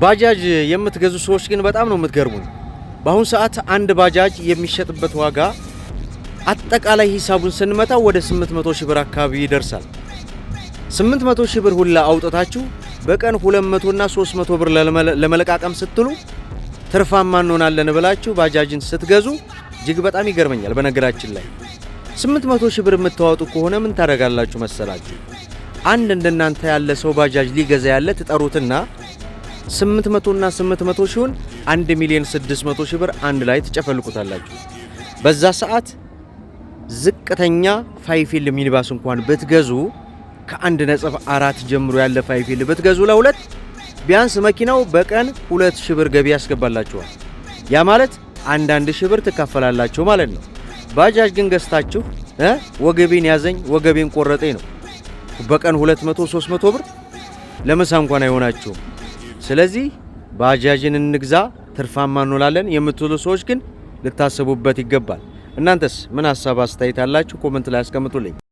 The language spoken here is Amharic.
ባጃጅ የምትገዙ ሰዎች ግን በጣም ነው የምትገርሙኝ። በአሁን ሰዓት አንድ ባጃጅ የሚሸጥበት ዋጋ አጠቃላይ ሂሳቡን ስንመታው ወደ 800 ሺህ ብር አካባቢ ይደርሳል። 800 ሺህ ብር ሁላ አውጥታችሁ በቀን 200 እና 300 ብር ለመለቃቀም ስትሉ ትርፋማ እንሆናለን ብላችሁ ባጃጅን ስትገዙ እጅግ በጣም ይገርመኛል። በነገራችን ላይ 800 ሺህ ብር የምታወጡ ከሆነ ምን ታደርጋላችሁ መሰላችሁ? አንድ እንደናንተ ያለ ሰው ባጃጅ ሊገዛ ያለ ትጠሩትና 800 እና 800 ሺውን 1,600,000 ሺህ ብር አንድ ላይ ትጨፈልቁታላችሁ። በዛ ሰዓት ዝቅተኛ ፋይፊል ሚኒባስ እንኳን ብትገዙ ከ1.4 ጀምሮ ያለ ፋይፊል ብትገዙ ለሁለት ቢያንስ መኪናው በቀን 2,000 ብር ገቢ ያስገባላችኋል። ያ ማለት 1,000 ብር ትካፈላላችሁ ማለት ነው። ባጃጅ ግን ገዝታችሁ ወገቤን ያዘኝ ወገቤን ቆረጠኝ ነው። በቀን 200 300 ብር ለምሳ እንኳን አይሆናችሁም። ስለዚህ ባጃጅን እንግዛ ትርፋማ እንሆናለን የምትሉ ሰዎች ግን ልታስቡበት ይገባል። እናንተስ ምን ሐሳብ አስተያየት አላችሁ? ኮሜንት ላይ አስቀምጡልኝ።